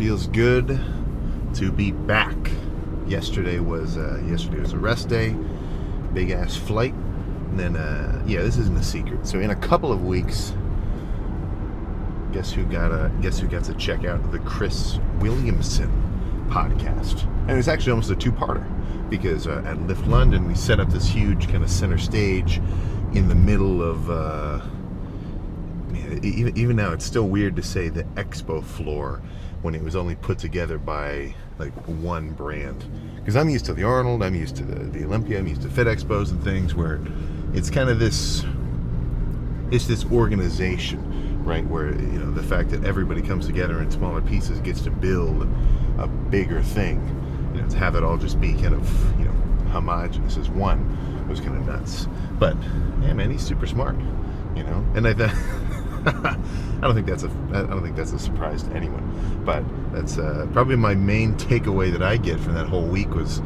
feels good to be back. Yesterday was a rest day, big ass flight, and then this isn't a secret. So in a couple of weeks, guess who got to check out the Chris Williamson podcast? And it's actually almost a two-parter because at Lift London we set up this huge kind of center stage in the middle of. Even now, it's still weird to say the Expo floor when it was only put together by like one brand. Because I'm used to the Arnold, I'm used to the Olympia, I'm used to Fit Expos and things where it's kind of this organization, right? Where the fact that everybody comes together in smaller pieces gets to build a bigger thing. To have it all just be kind of homogenous as one was kind of nuts. But yeah, man, he's super smart. And I thought. I don't think that's a surprise to anyone, but that's probably my main takeaway that I get from that whole week was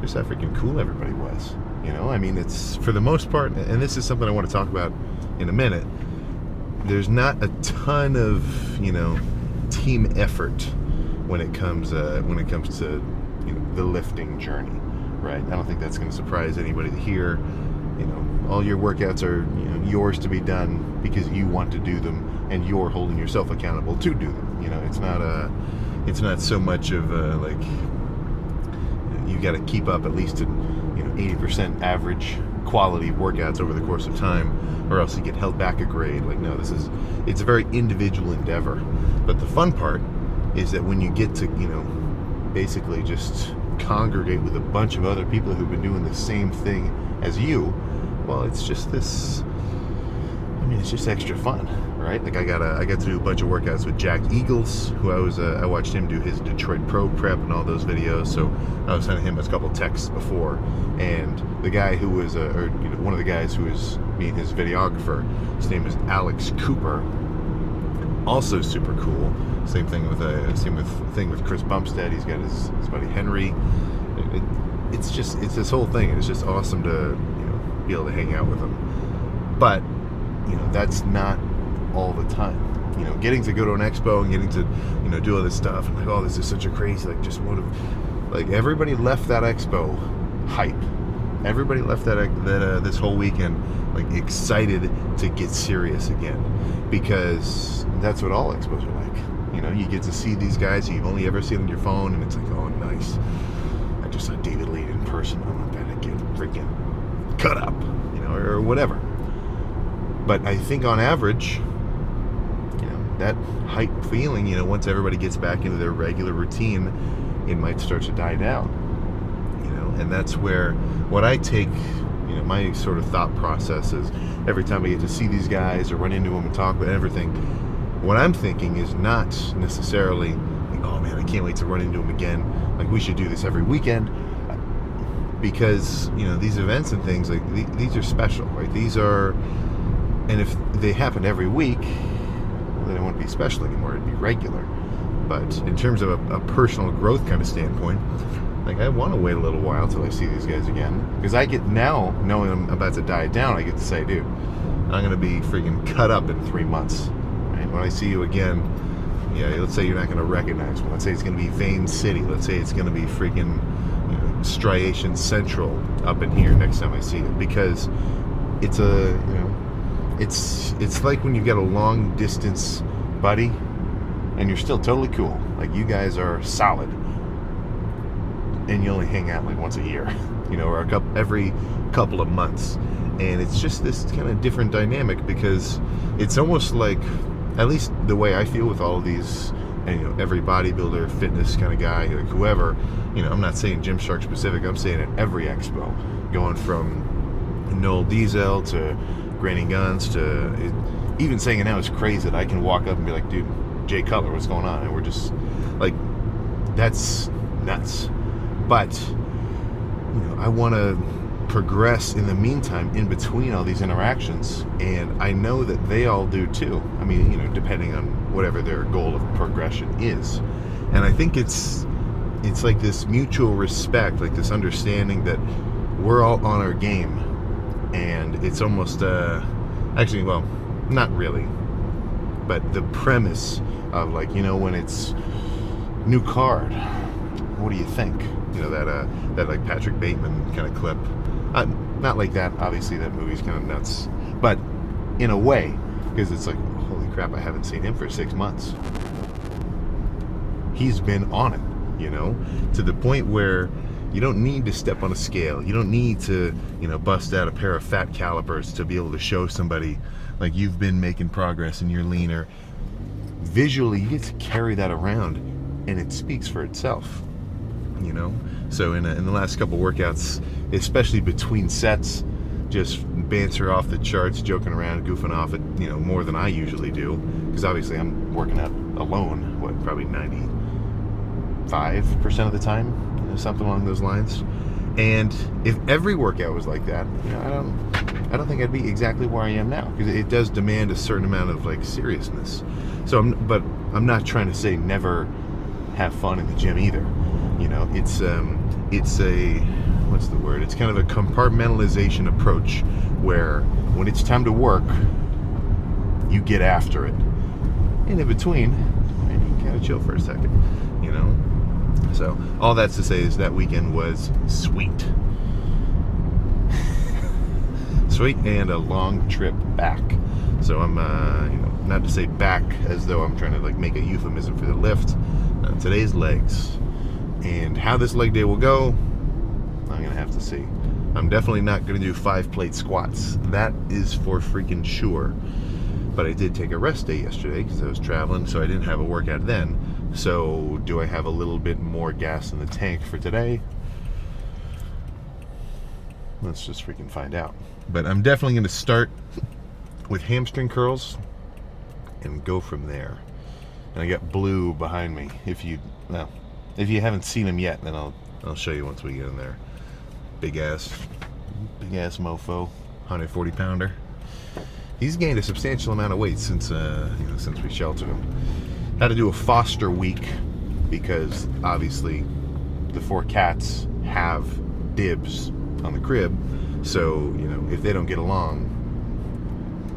just how freaking cool everybody was. I mean, it's for the most part, and this is something I want to talk about in a minute. There's not a ton of team effort when it comes to the lifting journey, right? I don't think that's going to surprise anybody to hear. All your workouts are yours to be done because you want to do them and you're holding yourself accountable to do them. It's not so much of you got to keep up at least at 80% average quality workouts over the course of time, or else you get held back a grade. It's a very individual endeavor. But the fun part is that when you get to basically just congregate with a bunch of other people who've been doing the same thing as you, well, it's just it's just extra fun, right? Like I got to do a bunch of workouts with Jack Eagles, who I watched him do his Detroit Pro Prep and all those videos. So I was sending him a couple texts before, and the guy who was one of the guys who was being his videographer, his name is Alex Cooper, also super cool. Same thing with Chris Bumstead. He's got his buddy Henry. It's this whole thing. It's just awesome to be able to hang out with them. But that's not all the time. Getting to go to an expo and getting to do all this stuff and this is such a crazy everybody left that expo hype. Everybody left that this whole weekend excited to get serious again, because that's what all expos are like. You get to see these guys you've only ever seen on your phone, and it's like, oh, nice. I just saw David Lee in person. I'm not gonna get freaking cut up, or whatever. But I think on average, that hype feeling, once everybody gets back into their regular routine, it might start to die down. And that's where what I take, my sort of thought process is every time I get to see these guys or run into them and talk about everything, what I'm thinking is not necessarily oh man, I can't wait to run into them again. We should do this every weekend. Because, these events and things, these are special, right? These are, and if they happen every week, then it wouldn't be special anymore, it'd be regular. But in terms of a personal growth kind of standpoint, I want to wait a little while till I see these guys again. Because I get now, knowing I'm about to die down, I get to say, dude, I'm going to be freaking cut up in 3 months. Right? When I see you again, let's say you're not going to recognize me. Let's say it's going to be Vein City. Let's say it's going to be freaking Striation Central up in here next time I see it. Because it's it's like when you get a long distance buddy and you're still totally cool. You guys are solid. And you only hang out once a year, or every couple of months. And it's just this kind of different dynamic, because it's almost like, at least the way I feel with all of these, and every bodybuilder, fitness kind of guy, whoever, I'm not saying Gymshark specific, I'm saying at every expo, going from Noel Diesel to Granny Guns to, even saying it now is crazy that I can walk up and be like, dude, Jay Cutler, what's going on? And we're just, that's nuts. But, I want to progress in the meantime, in between all these interactions, and I know that they all do too. I mean, depending on whatever their goal of progression is. And I think it's like this mutual respect, this understanding that we're all on our game, and it's almost, actually, well, not really, but the premise of when it's new card. What do you think? You know, that like Patrick Bateman kind of clip. Not like that, obviously that movie's kind of nuts, but in a way, because it's like, holy crap, I haven't seen him for 6 months. He's been on it, you know, to the point where you don't need to step on a scale. You don't need to, you know, bust out a pair of fat calipers to be able to show somebody like you've been making progress and you're leaner. Visually, you get to carry that around and it speaks for itself, you know. So in the last couple workouts, especially between sets, just banter off the charts, joking around, goofing off it, you know, more than I usually do, because obviously I'm working out alone, probably 95% of the time, you know, something along those lines. And if every workout was like that, you know, I don't think I'd be exactly where I am now, because it does demand a certain amount of like seriousness. So I'm not trying to say never have fun in the gym either. You know, it's a, what's the word? It's kind of a compartmentalization approach where when it's time to work, you get after it. And in between, you can kind of chill for a second, you know? So all that's to say is that weekend was sweet. Sweet, and a long trip back. So I'm, you know, not to say back as though I'm trying to like make a euphemism for the lift. Today's legs. And how this leg day will go, I'm gonna have to see. I'm definitely not gonna do 5-plate squats. That is for freaking sure. But I did take a rest day yesterday because I was traveling, so I didn't have a workout then. So do I have a little bit more gas in the tank for today? Let's just freaking find out. But I'm definitely gonna start with hamstring curls and go from there. And I got Blue behind me. If you haven't seen him yet, then I'll show you once we get in there. Big ass mofo, 140 pounder. He's gained a substantial amount of weight since since we sheltered him. Had to do a foster week because obviously the 4 cats have dibs on the crib. So, you know, if they don't get along,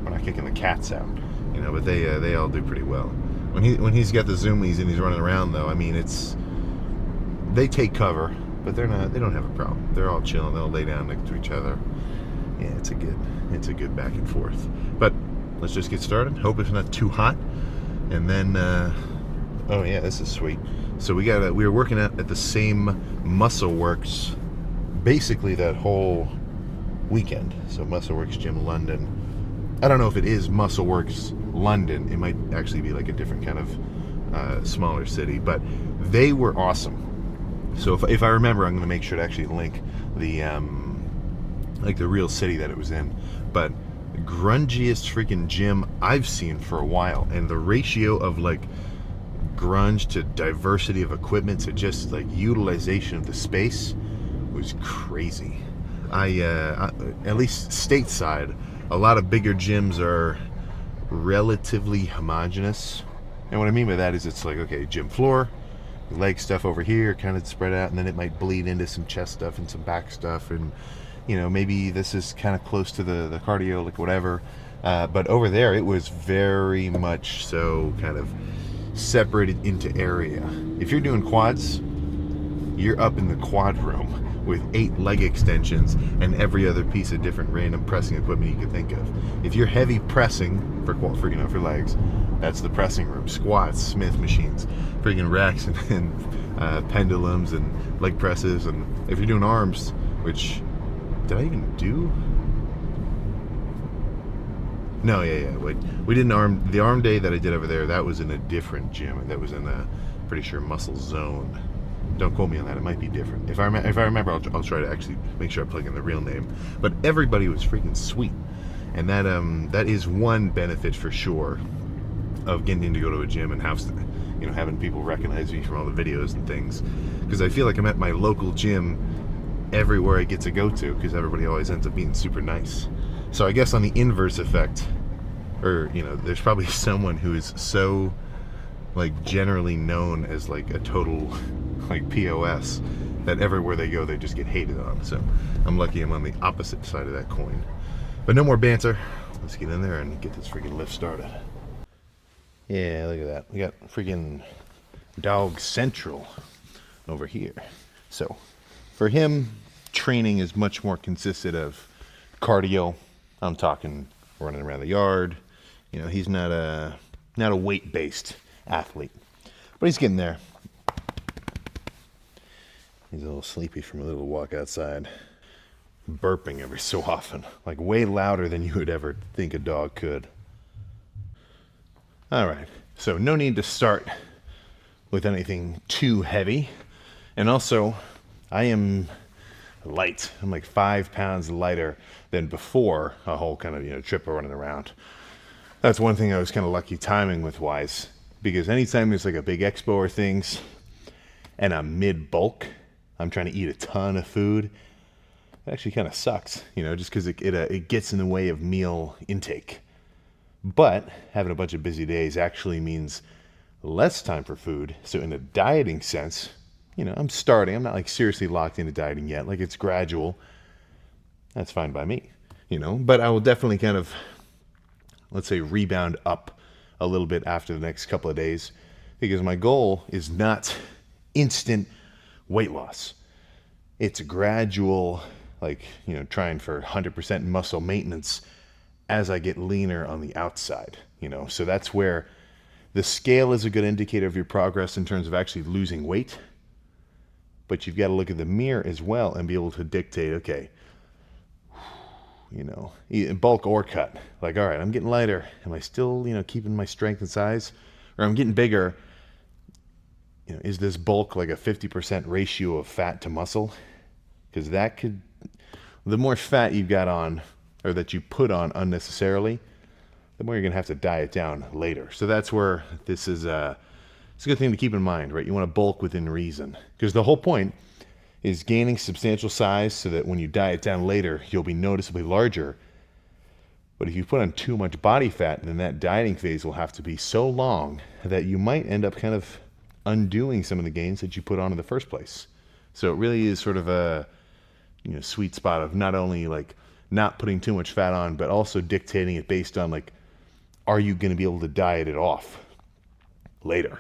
we're not kicking the cats out. You know, but they all do pretty well. When he's got the zoomies and he's running around though, I mean, they take cover, but they don't have a problem. They're all chilling. They'll lay down next to each other. Yeah, it's a good back and forth. But let's just get started. Hope it's not too hot. And then, oh yeah, this is sweet. So we were working out at the same Muscle Works basically that whole weekend. So Muscle Works Gym London. I don't know if it is Muscle Works London. It might actually be like a different kind of smaller city, but they were awesome. So if I remember, I'm going to make sure to actually link the like the real city that it was in. But grungiest freaking gym I've seen for a while, and the ratio of like grunge to diversity of equipment to just like utilization of the space was crazy. I at least stateside, a lot of bigger gyms are relatively homogenous. And what I mean by that is it's like, okay, gym floor, leg stuff over here, kind of spread out, and then it might bleed into some chest stuff and some back stuff, and you know, maybe this is kind of close to the cardio, like whatever. But over there, it was very much so kind of separated into area. If you're doing quads, you're up in the quad room with 8 leg extensions and every other piece of different random pressing equipment you could think of. If you're heavy pressing for legs, that's the pressing room. Squats, Smith machines, freaking racks and pendulums and leg presses. And if you're doing arms, which did I even do? No, yeah. Wait, we did the arm day that I did over there. That was in a different gym. That was in pretty sure Muscle Zone. Don't quote me on that. It might be different. If I remember, I'll try to actually make sure I plug in the real name. But everybody was freaking sweet, and that is one benefit for sure of getting to go to a gym and having people recognize me from all the videos and things. Because I feel like I'm at my local gym everywhere I get to go to, because everybody always ends up being super nice. So I guess on the inverse effect, or there's probably someone who is so like generally known as like a total like POS that everywhere they go they just get hated on. So I'm lucky I'm on the opposite side of that coin. But no more banter. Let's get in there and get this freaking lift started. Yeah, look at that. We got freaking Dog Central over here. So for him, training is much more consisted of cardio. I'm talking running around the yard. You know, he's not a weight-based athlete, but he's getting there. He's a little sleepy from a little walk outside. Burping every so often, like way louder than you would ever think a dog could. All right, so no need to start with anything too heavy. And also, I am light. I'm like 5 pounds lighter than before a whole kind of, trip of running around. That's one thing I was kind of lucky timing with wise, because anytime there's like a big expo or things and I'm mid-bulk, I'm trying to eat a ton of food, it actually kind of sucks, just because it gets in the way of meal intake. But having a bunch of busy days actually means less time for food. So in a dieting sense, I'm starting. I'm not like seriously locked into dieting yet. Like it's gradual. That's fine by me, But I will definitely kind of, let's say, rebound up a little bit after the next couple of days, because my goal is not instant weight loss. It's gradual, like, trying for 100% muscle maintenance as I get leaner on the outside, So that's where the scale is a good indicator of your progress in terms of actually losing weight. But you've got to look at the mirror as well and be able to dictate, okay, bulk or cut. Like, all right, I'm getting lighter. Am I still, keeping my strength and size? Or I'm getting bigger. Is this bulk like a 50% ratio of fat to muscle? Because the more fat you've got on, or that you put on unnecessarily, the more you're going to have to diet down later. So that's where this is it's a good thing to keep in mind, right? You want to bulk within reason. Because the whole point is gaining substantial size so that when you diet down later, you'll be noticeably larger. But if you put on too much body fat, then that dieting phase will have to be so long that you might end up kind of undoing some of the gains that you put on in the first place. So it really is sort of a sweet spot of not only like not putting too much fat on, but also dictating it based on like, are you going to be able to diet it off later?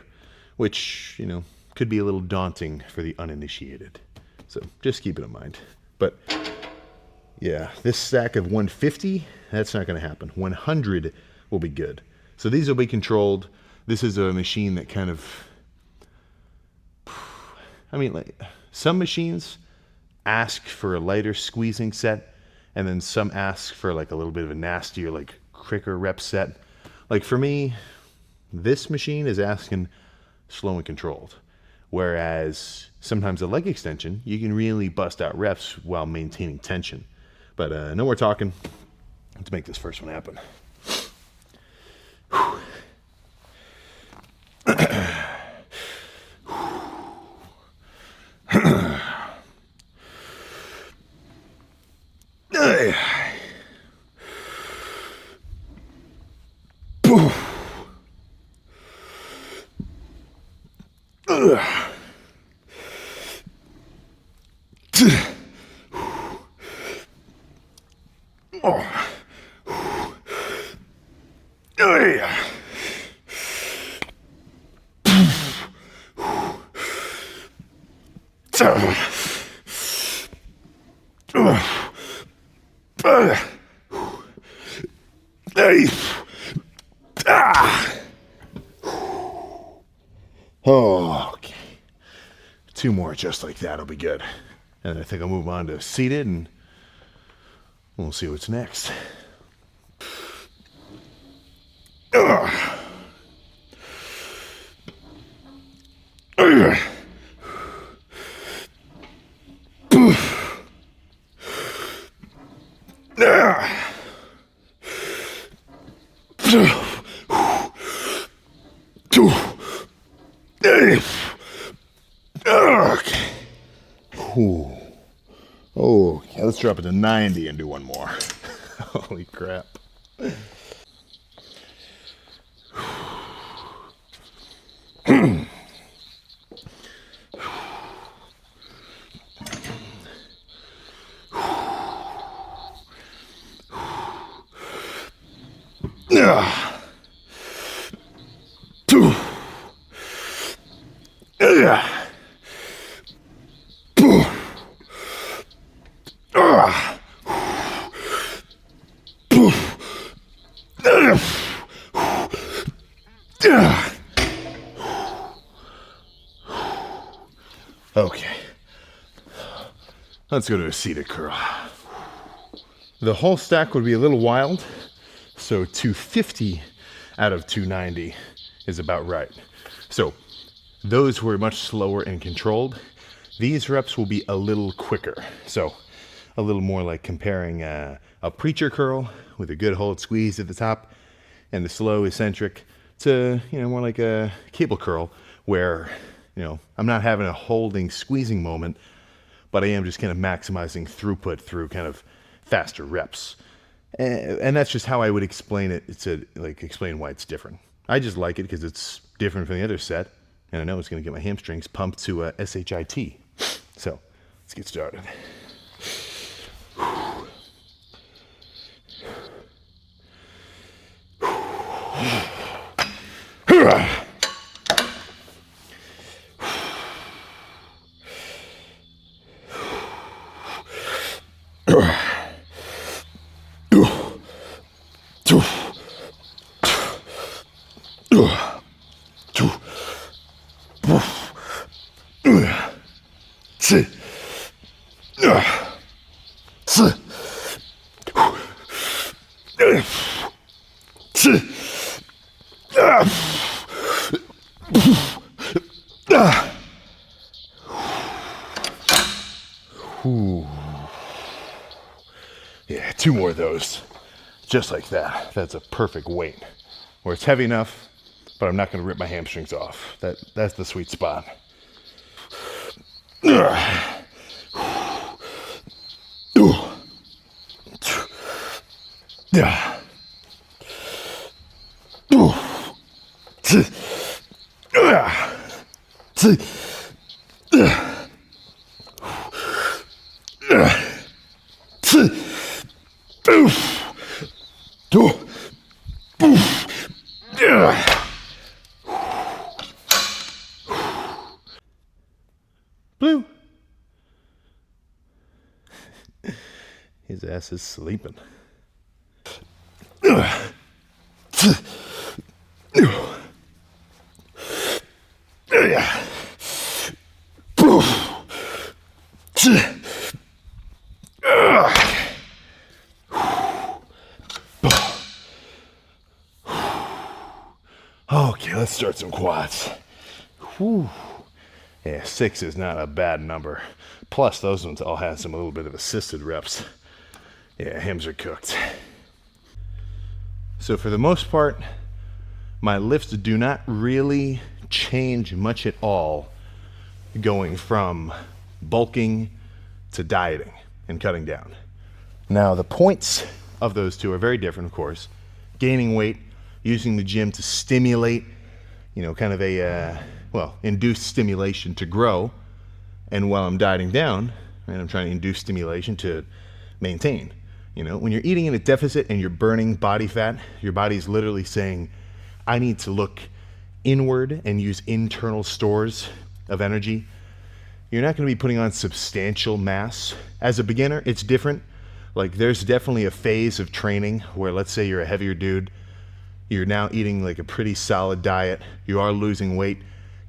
Which, could be a little daunting for the uninitiated. So just keep it in mind. But yeah, this stack of 150, that's not going to happen. 100 will be good. So these will be controlled. This is a machine that kind of, like some machines ask for a lighter squeezing set, and then some ask for like a little bit of a nastier, like quicker rep set. Like for me, this machine is asking slow and controlled. Whereas sometimes a leg extension, you can really bust out reps while maintaining tension. But no more talking. Let's make this first one happen. Oh, okay. 2 more just like that will be good. And I think I'll move on to seated and we'll see what's next. Okay, let's drop it to 90 and do one more. Holy crap. Okay. Let's go to a seated curl. The whole stack would be a little wild, so 250 out of 290 is about right. So those were much slower and controlled. These reps will be a little quicker. So a little more like comparing a preacher curl with a good hold squeeze at the top and the slow eccentric to, more like a cable curl where, I'm not having a holding squeezing moment, but I am just kind of maximizing throughput through kind of faster reps. And that's just how I would explain it. It's explain why it's different. I just like it because it's different from the other set, and I know it's going to get my hamstrings pumped to SHIT. So let's get started. Yeah, 2 more of those. Just like that. That's a perfect weight. Where it's heavy enough, but I'm not going to rip my hamstrings off. That's the sweet spot. Blue. His ass is sleeping. Okay, let's start some quads. Whew. Yeah, 6 is not a bad number. Plus, those ones all have a little bit of assisted reps. Yeah, hams are cooked. So for the most part, my lifts do not really change much at all going from bulking to dieting and cutting down. Now, the points of those two are very different, of course. Gaining weight, using the gym to stimulate, kind of a, induce stimulation to grow. And while I'm dieting down, and I'm trying to induce stimulation to maintain. When you're eating in a deficit and you're burning body fat, your body's literally saying, I need to look inward and use internal stores of energy. You're not going to be putting on substantial mass. As a beginner, it's different. Like, there's definitely a phase of training where, let's say you're a heavier dude, you're now eating like a pretty solid diet, you are losing weight,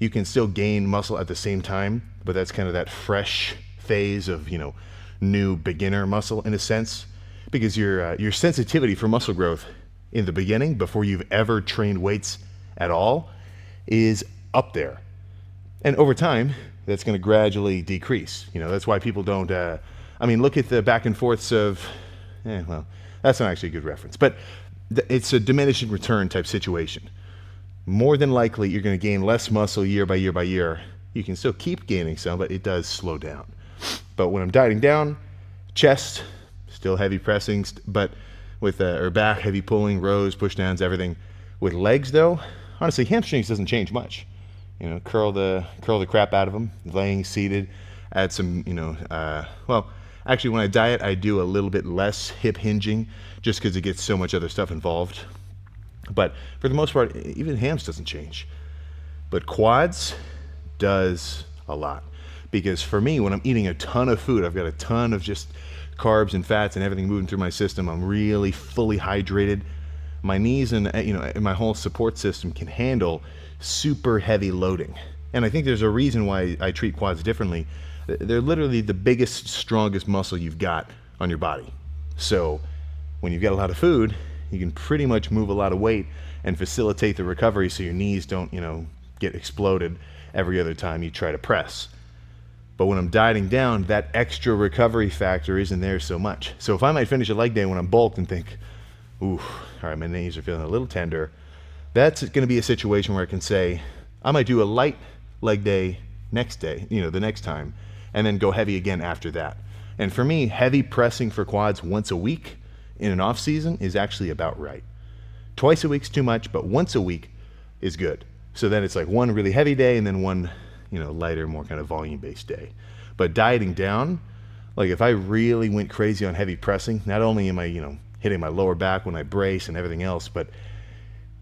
you can still gain muscle at the same time, but that's kind of that fresh phase of, new beginner muscle in a sense, because your sensitivity for muscle growth in the beginning, before you've ever trained weights at all, is up there. And over time, that's going to gradually decrease. That's why people don't, look at the back and forths of, that's not actually a good reference, but it's a diminishing return type situation. More than likely, you're going to gain less muscle year by year by year. You can still keep gaining some, but it does slow down. But when I'm dieting down, chest, still heavy pressing, but with or back, heavy pulling, rows, push downs, everything. With legs though, honestly, hamstrings doesn't change much. Curl the crap out of them, laying, seated, add some, actually when I diet, I do a little bit less hip hinging just because it gets so much other stuff involved. But for the most part, even hams doesn't change. But quads does a lot. Because for me, when I'm eating a ton of food, I've got a ton of just carbs and fats and everything moving through my system. I'm really fully hydrated. my knees and my whole support system can handle super heavy loading. And I think there's a reason why I treat quads differently. They're literally the biggest, strongest muscle you've got on your body. So when you've got a lot of food, you can pretty much move a lot of weight and facilitate the recovery so your knees don't, get exploded every other time you try to press. But when I'm dieting down, that extra recovery factor isn't there so much. So if I might finish a leg day when I'm bulked and think, ooh, all right, my knees are feeling a little tender, that's going to be a situation where I can say, I might do a light leg day next day, the next time, and then go heavy again after that. And for me, heavy pressing for quads once a week in an off season is actually about right. Twice a week's too much, but once a week is good. So then it's like one really heavy day and then one, lighter, more kind of volume-based day. But dieting down, like if I really went crazy on heavy pressing, not only am I, hitting my lower back when I brace and everything else, but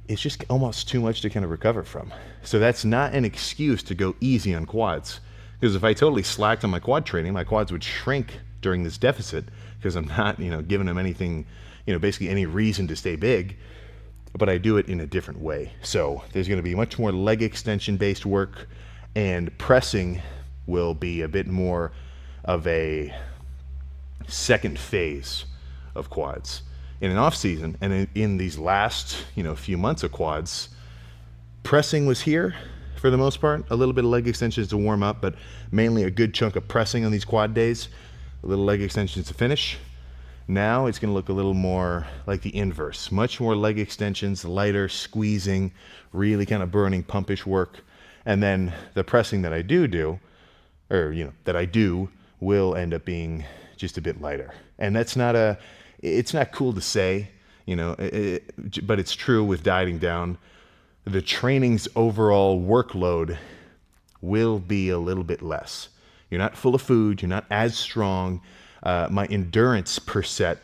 it's just almost too much to kind of recover from. So that's not an excuse to go easy on quads. Because if I totally slacked on my quad training, my quads would shrink during this deficit because I'm not, giving them anything, basically any reason to stay big, but I do it in a different way. So there's going to be much more leg extension based work, and pressing will be a bit more of a second phase of quads. In an off season and in these last, few months of quads, pressing was here for the most part, a little bit of leg extensions to warm up, but mainly a good chunk of pressing on these quad days, a little leg extensions to finish. Now it's going to look a little more like the inverse, much more leg extensions, lighter, squeezing, really kind of burning pumpish work. And then the pressing that I do, will end up being just a bit lighter. And that's it's not cool to say, but it's true with dieting down. The training's overall workload will be a little bit less. You're not full of food, you're not as strong. My endurance per set,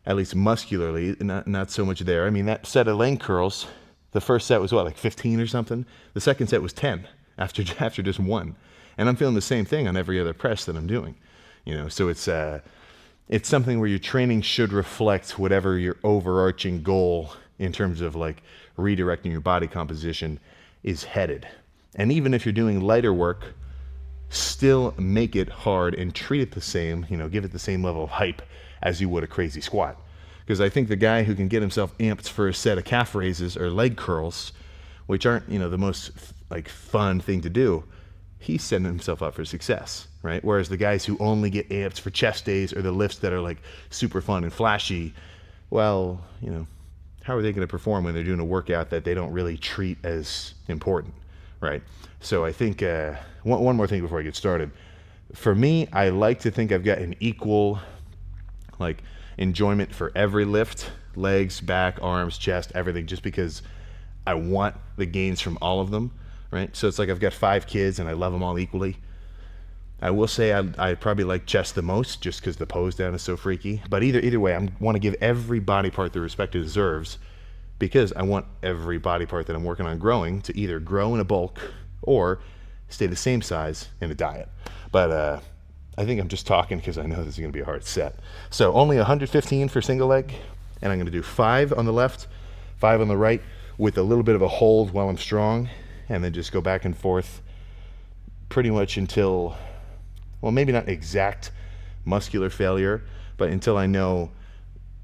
at least muscularly, not so much there. I mean, that set of leg curls, the first set was like 15 or something? The second set was 10 after just one. And I'm feeling the same thing on every other press that I'm doing. So it's something where your training should reflect whatever your overarching goal in terms of like redirecting your body composition is headed. And even if you're doing lighter work, still make it hard and treat it the same, give it the same level of hype as you would a crazy squat. Because I think the guy who can get himself amped for a set of calf raises or leg curls, which aren't, the most like fun thing to do, he's setting himself up for success, right? Whereas the guys who only get amped for chest days or the lifts that are like super fun and flashy, well, how are they going to perform when they're doing a workout that they don't really treat as important, right? So I think one more thing before I get started. For me, I like to think I've got an equal enjoyment for every lift, legs, back, arms, chest, everything, just because I want the gains from all of them, right? So it's like I've got 5 kids and I love them all equally. I will say I probably like chest the most just because the pose down is so freaky. But either way, I want to give every body part the respect it deserves, because I want every body part that I'm working on growing to either grow in a bulk or stay the same size in a diet. But I think I'm just talking because I know this is going to be a hard set. So only 115 for single leg, and I'm going to do 5 on the left, 5 on the right, with a little bit of a hold while I'm strong, and then just go back and forth pretty much until, well, maybe not exact muscular failure, but until I know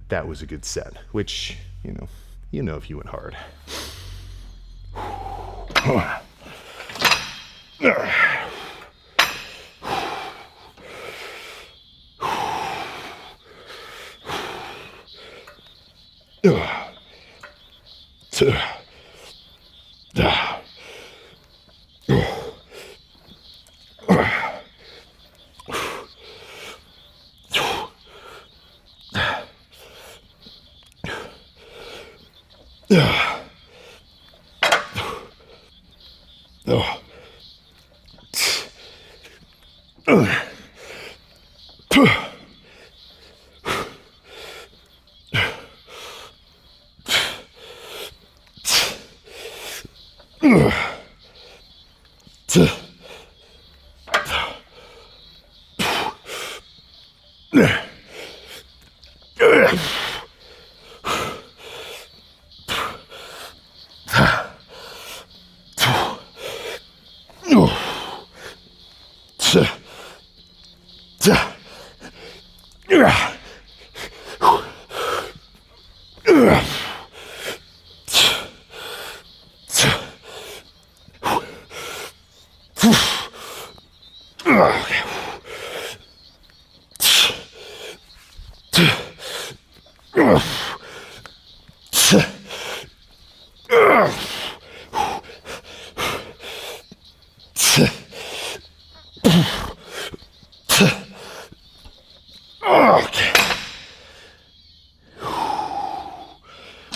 that was a good set, which, if you went hard.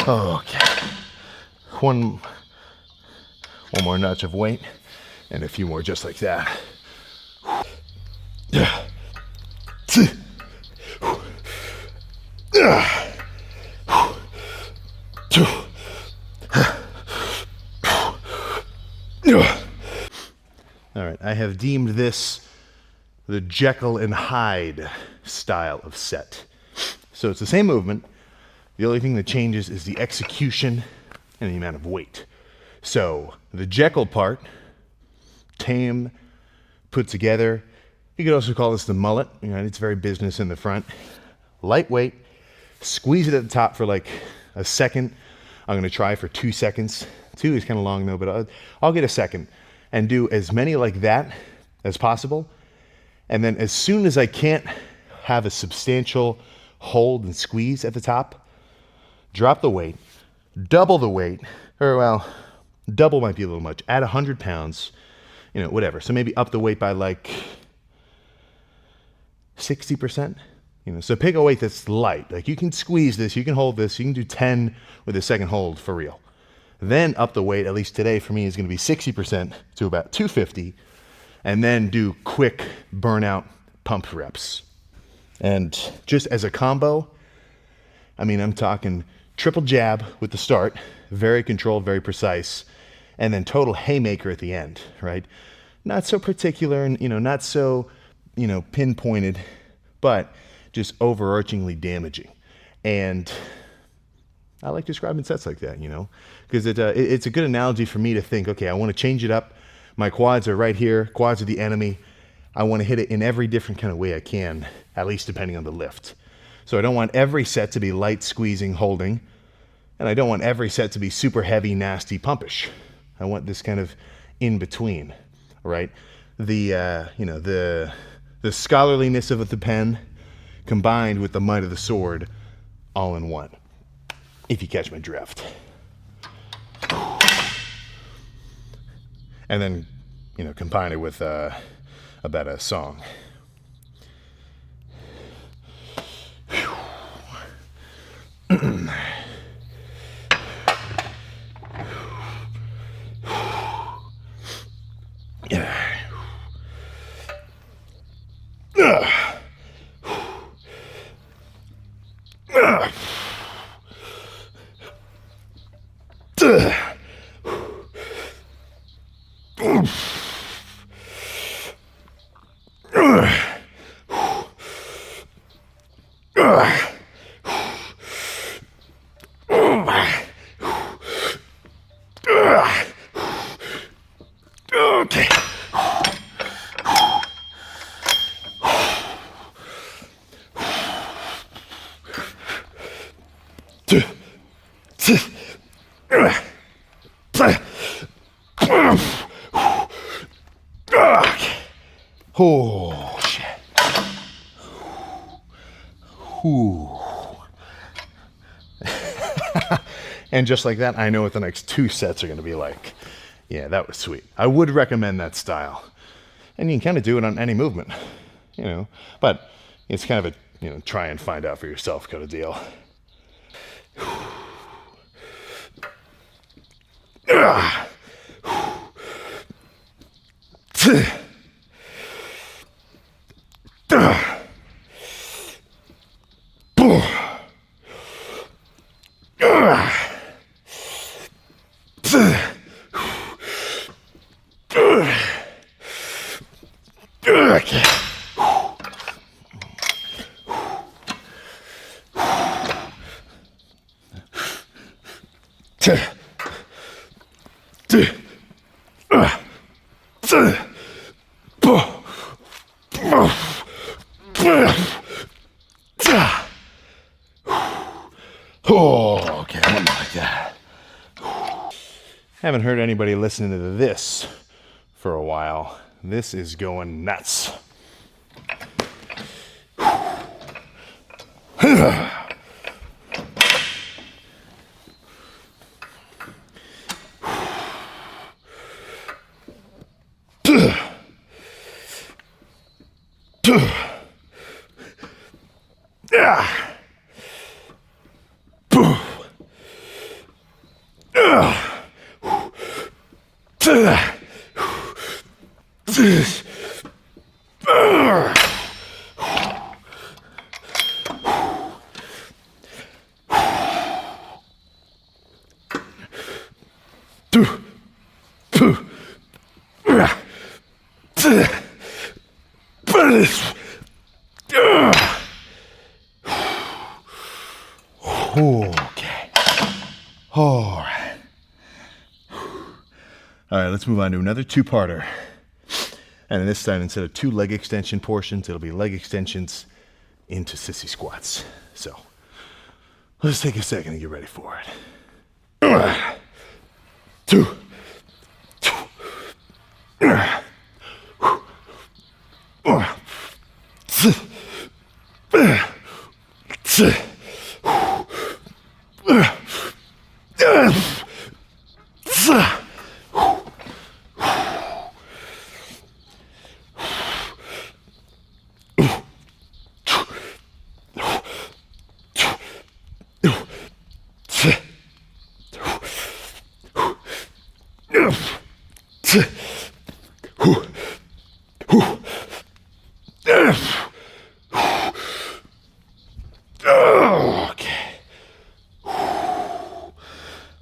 Okay. One more notch of weight and a few more just like that. All right, I have deemed this the Jekyll and Hyde style of set. So it's the same movement. The only thing that changes is the execution and the amount of weight. So the Jekyll part, tame, put together. You could also call this the mullet. You know, it's very business in the front. Lightweight, squeeze it at the top for like a second. I'm gonna try for 2 seconds. 2 is kind of long though, but I'll get a second and do as many like that as possible. And then as soon as I can't have a substantial hold and squeeze at the top, drop the weight, double the weight, or well, double might be a little much. Add 100 pounds, you know, whatever. So maybe up the weight by like 60%. You know, so pick a weight that's light. Like you can squeeze this, you can hold this, you can do 10 with a second hold for real. Then up the weight, at least today for me, is going to be 60% to about 250, and then do quick burnout pump reps. And just as a combo, I mean, I'm talking triple jab with the start, very controlled, very precise, and then total haymaker at the end, right? Not so particular and, you know, not so, you know, pinpointed, but just overarchingly damaging. And I like describing sets like that, you know, because it's a good analogy for me to think, okay, I want to change it up. My quads are right here. Quads are the enemy. I want to hit it in every different kind of way I can, at least depending on the lift. So I don't want every set to be light squeezing, holding, and I don't want every set to be super heavy, nasty, pumpish. I want this kind of in between, right? The you know, the scholarliness of the pen combined with the might of the sword, all in one. If you catch my drift. And then, you know, combine it with about a song. Okay. Oh, shit. Ooh. And just like that, I know what the next 2 sets are going to be like. Yeah, that was sweet. I would recommend that style. And you can kind of do it on any movement, you know, but it's kind of a, you know, try and find out for yourself kind of deal. Oh, okay, one more like that. Haven't heard anybody listening to this for a while. This is going nuts. Okay. All right. All right, let's move on to another two-parter. And this time, instead of 2 leg extension portions, it'll be leg extensions into sissy squats. So let's take a second to get ready for it. 2.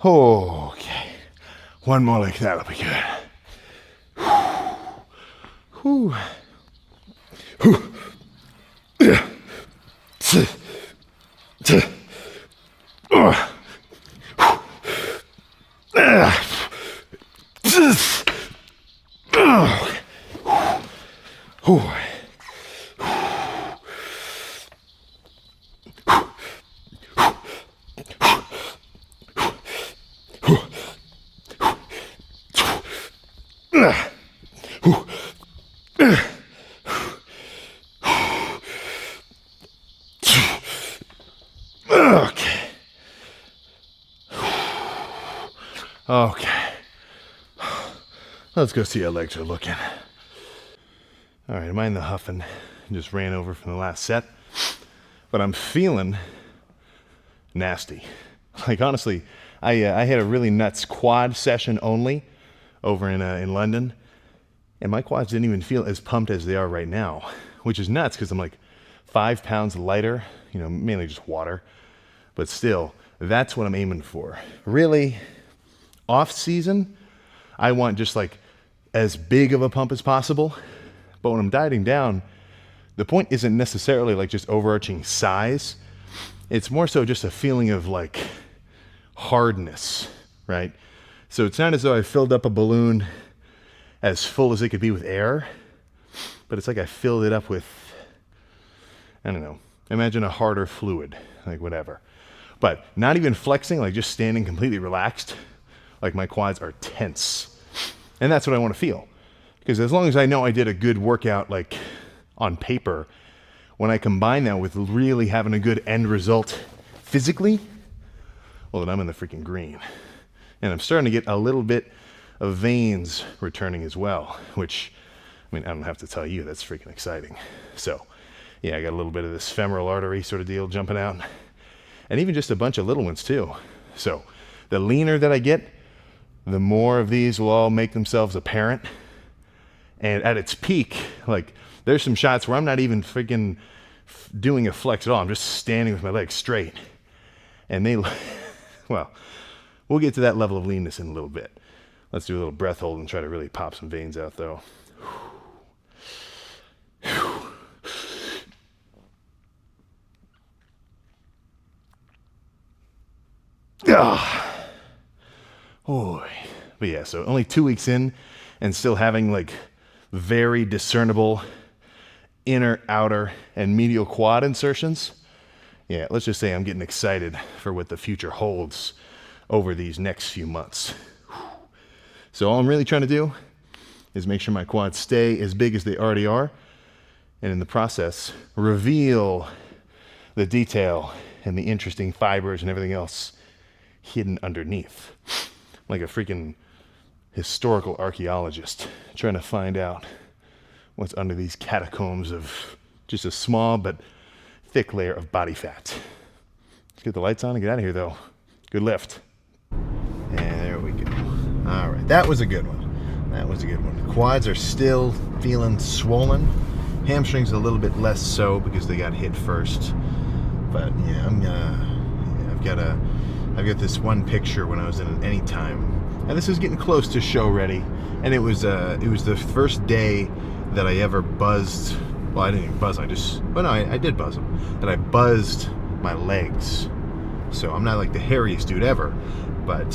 Okay. One more like that'll be good. Whew. Okay. Let's go see how legs are looking. All right, mind the huffing. Just ran over from the last set. But I'm feeling nasty. Like, honestly, I had a really nuts quad session only over in London. And my quads didn't even feel as pumped as they are right now, which is nuts because I'm like 5 pounds lighter, you know, mainly just water. But still, that's what I'm aiming for. Really, off season, I want just like as big of a pump as possible. But when I'm dieting down, the point isn't necessarily like just overarching size. It's more so just a feeling of like hardness, right? So it's not as though I filled up a balloon as full as it could be with air, but it's like I filled it up with, I don't know, imagine a harder fluid, like whatever. But not even flexing, like just standing completely relaxed, like my quads are tense. And that's what I want to feel. Because as long as I know I did a good workout, like on paper, when I combine that with really having a good end result physically, well, then I'm in the freaking green. And I'm starting to get a little bit of veins returning as well, which, I mean, I don't have to tell you, that's freaking exciting. So, yeah, I got a little bit of this femoral artery sort of deal jumping out. And even just a bunch of little ones too. So, the leaner that I get, the more of these will all make themselves apparent. And at its peak, like, there's some shots where I'm not even freaking doing a flex at all. I'm just standing with my legs straight. And they, well, we'll get to that level of leanness in a little bit. Let's do a little breath hold and try to really pop some veins out, though. Oh, but yeah, so only 2 weeks in and still having like very discernible inner, outer, and medial quad insertions. Yeah, let's just say I'm getting excited for what the future holds over these next few months. So all I'm really trying to do is make sure my quads stay as big as they already are, and in the process, reveal the detail and the interesting fibers and everything else hidden underneath. Like a freaking historical archaeologist trying to find out what's under these catacombs of just a small but thick layer of body fat. Let's get the lights on and get out of here, though. Good lift. And there we go. All right, that was a good one. That was a good one. Quads are still feeling swollen. Hamstrings a little bit less so because they got hit first. But yeah, I've got this one picture when I was in an Anytime, and this is getting close to show ready. And it was the first day that I ever buzzed. Well, I didn't even buzz. I did buzz them. And I buzzed my legs. So I'm not like the hairiest dude ever, but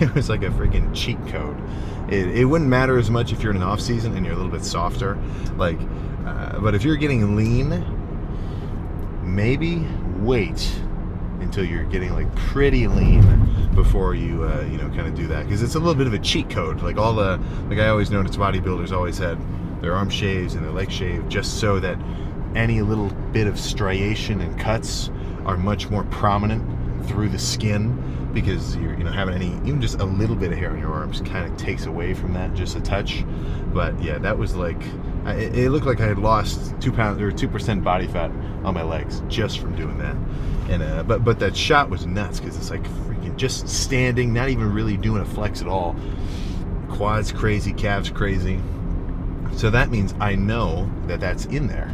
it was like a freaking cheat code. It wouldn't matter as much if you're in an off season and you're a little bit softer, but if you're getting lean, maybe wait until you're getting like pretty lean before you kind of do that, because it's a little bit of a cheat code. Like I always noticed bodybuilders always had their arm shaves and their leg shaved just so that any little bit of striation and cuts are much more prominent through the skin, because you're having even just a little bit of hair on your arms kind of takes away from that just a touch. But yeah, that was like it looked like I had lost 2 pounds or 2% body fat on my legs just from doing that. And but that shot was nuts, because it's like freaking just standing, not even really doing a flex at all. Quads crazy, calves crazy. So that means I know that that's in there.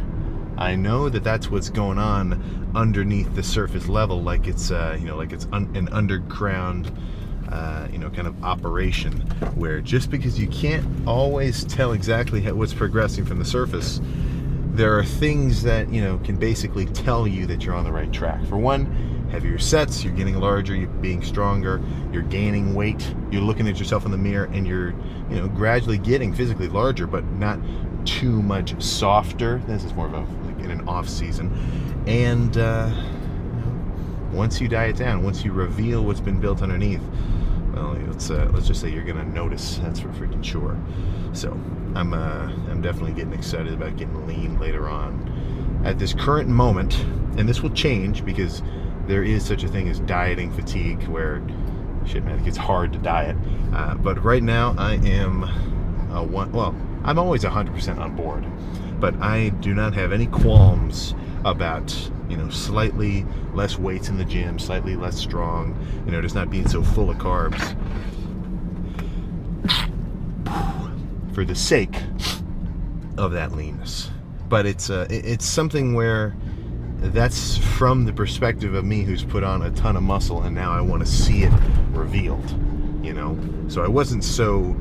I know that that's what's going on underneath the surface level, like it's an underground kind of operation, where just because you can't always tell exactly what's progressing from the surface, there are things that can basically tell you that you're on the right track. For one, heavier sets, you're getting larger, you're being stronger, you're gaining weight, you're looking at yourself in the mirror, and you're gradually getting physically larger, but not too much softer. This is more of in an off season. And once you diet down, once you reveal what's been built underneath, well, let's just say you're gonna notice. That's for freaking sure. So I'm definitely getting excited about getting lean later on. At this current moment, and this will change because there is such a thing as dieting fatigue, where shit, man, it gets hard to diet. But right now I am I'm always 100% on board, but I do not have any qualms about slightly less weights in the gym, slightly less strong, just not being so full of carbs, for the sake of that leanness. But it's something where that's from the perspective of me who's put on a ton of muscle, and now I want to see it revealed. So I wasn't so.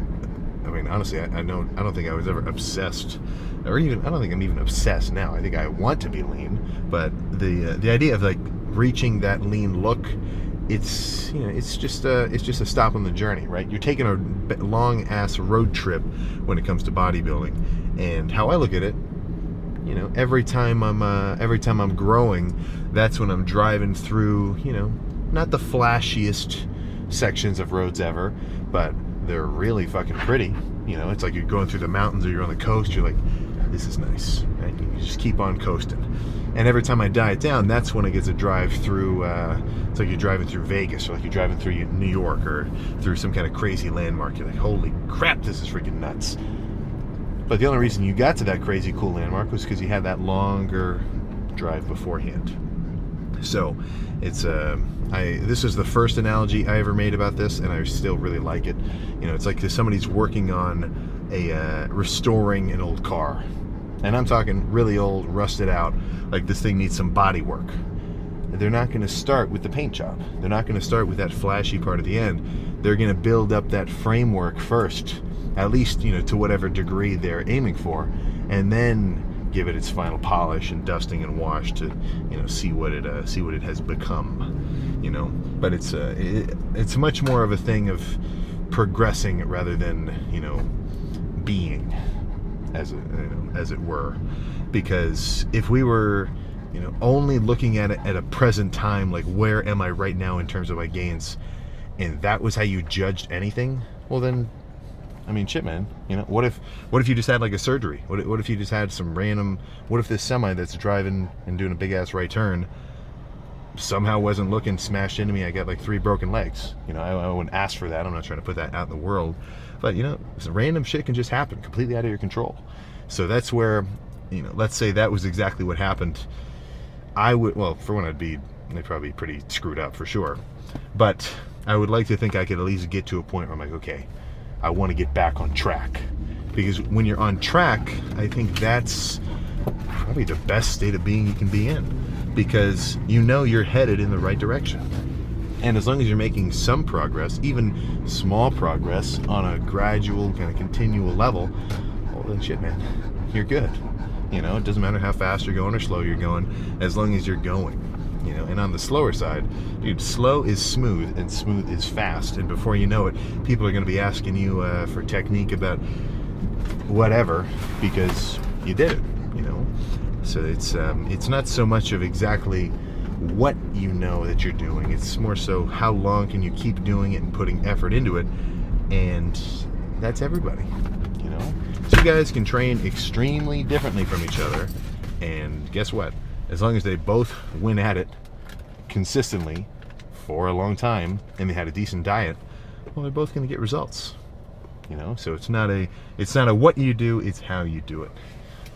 I mean, honestly, I don't think I was ever obsessed, or even I don't think I'm even obsessed now. I think I want to be lean, but the idea of like reaching that lean look, it's just a stop on the journey, right? You're taking a long ass road trip when it comes to bodybuilding, and how I look at it, every time I'm growing, that's when I'm driving through, not the flashiest sections of roads ever, but they're really fucking pretty. It's like you're going through the mountains or you're on the coast, you're like, this is nice, right? You just keep on coasting. And every time I diet down, that's when I get to drive through, it's like you're driving through Vegas, or like you're driving through New York, or through some kind of crazy landmark. You're like, holy crap, this is freaking nuts. But the only reason you got to that crazy cool landmark was because you had that longer drive beforehand. So it's this is the first analogy I ever made about this, and I still really like it. It's like somebody's working on restoring an old car, and I'm talking really old, rusted out, like this thing needs some body work. They're not going to start with the paint job. They're not going to start with that flashy part at the end. They're going to build up that framework first, at least to whatever degree they're aiming for, and then give it its final polish and dusting and wash to see what it has become. But it's much more of a thing of progressing rather than being, as it were. Because if we were only looking at it at a present time, like where am I right now in terms of my gains, and that was how you judged anything, well then I mean, shit, man. You know, what if you just had like a surgery? What if you just had some random? What if this semi that's driving and doing a big ass right turn somehow wasn't looking, smashed into me? I got like 3 broken legs. You know, I wouldn't ask for that. I'm not trying to put that out in the world, but you know, some random shit can just happen, completely out of your control. So that's where, you know, let's say that was exactly what happened. I would, well, for one, they'd probably be pretty screwed up for sure, but I would like to think I could at least get to a point where I'm like, okay, I want to get back on track. Because when you're on track, I think that's probably the best state of being you can be in, because you know you're headed in the right direction. And as long as you're making some progress, even small progress on a gradual kind of continual level, well then shit, man, you're good. You know, it doesn't matter how fast you're going or slow you're going, as long as you're going. You know, and on the slower side, dude, slow is smooth and smooth is fast, and before you know it, people are going to be asking you for technique about whatever because you did it. You know, so it's not so much of exactly what you know that you're doing. It's more so how long can you keep doing it and putting effort into it, and that's everybody. You know, two guys can train extremely differently from each other, and guess what? As long as they both went at it consistently for a long time and they had a decent diet, well, they're both going to get results. You know, so it's not a what you do, it's how you do it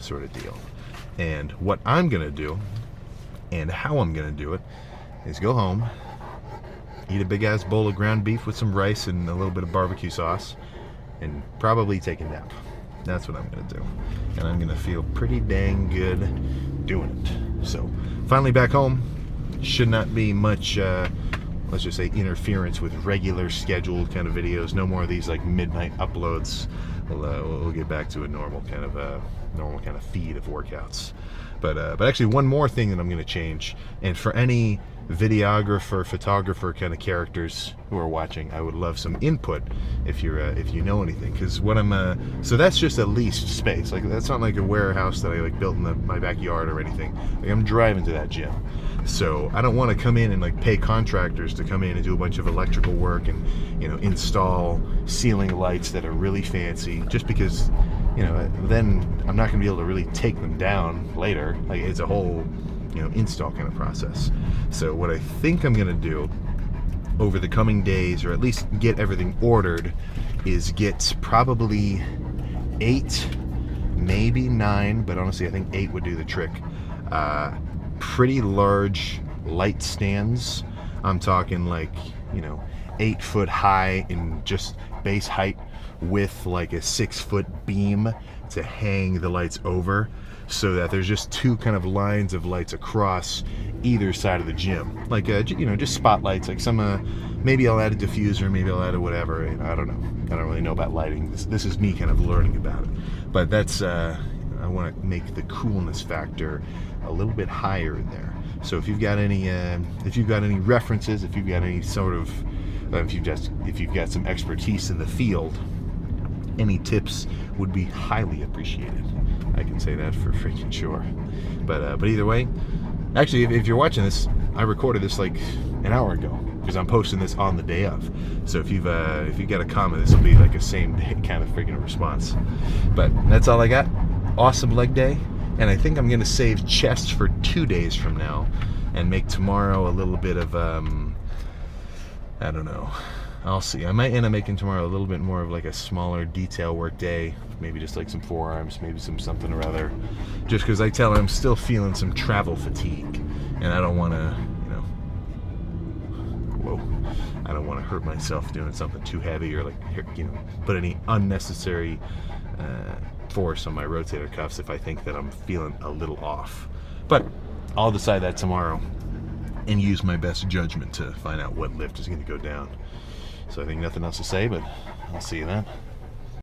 sort of deal. And what I'm going to do and how I'm going to do it is go home, eat a big ass bowl of ground beef with some rice and a little bit of barbecue sauce, and probably take a nap. That's what I'm going to do. And I'm going to feel pretty dang good doing it. So, finally back home. Should not be much, let's just say, interference with regular scheduled kind of videos. No more of these like midnight uploads. We'll get back to a normal kind of feed of workouts. But actually, one more thing that I'm going to change, and for any videographer, photographer kind of characters who are watching, I would love some input if you know anything, because what I'm so that's just a leased space. Like, that's not like a warehouse that I like built in my backyard or anything. Like, I'm driving to that gym, so I don't want to come in and like pay contractors to come in and do a bunch of electrical work and, you know, install ceiling lights that are really fancy, just because, you know, then I'm not going to be able to really take them down later. Like, it's a whole, you know, install kind of process. So what I think I'm going to do over the coming days, or at least get everything ordered, is get probably 8, maybe 9, but honestly I think 8 would do the trick. Pretty large light stands. I'm talking like, you know, 8 foot high in just base height, with like a 6-foot beam to hang the lights over, so that there's just 2 kind of lines of lights across either side of the gym, like you know, just spotlights. Like some maybe I'll add a diffuser, maybe I'll add a whatever. I don't know. I don't really know about lighting. This is me kind of learning about it, but that's I want to make the coolness factor a little bit higher in there. So if you've got any references, if you've got any sort of if you've got some expertise in the field, any tips would be highly appreciated. I can say that for freaking sure. But either way, actually, if you're watching this, I recorded this like an hour ago, because I'm posting this on the day of. So if you've got a comment, this will be like a same day kind of freaking response. But that's all I got. Awesome leg day, and I think I'm gonna save chest for 2 days from now, and make tomorrow a little bit of I don't know. I'll see. I might end up making tomorrow a little bit more of like a smaller detail work day. Maybe just like some forearms, maybe some something or other. Just because I tell her I'm still feeling some travel fatigue, and I don't want to, you know, I don't want to hurt myself doing something too heavy, or like, you know, put any unnecessary force on my rotator cuffs if I think that I'm feeling a little off. But I'll decide that tomorrow and use my best judgment to find out what lift is going to go down. So I think nothing else to say, but I'll see you then.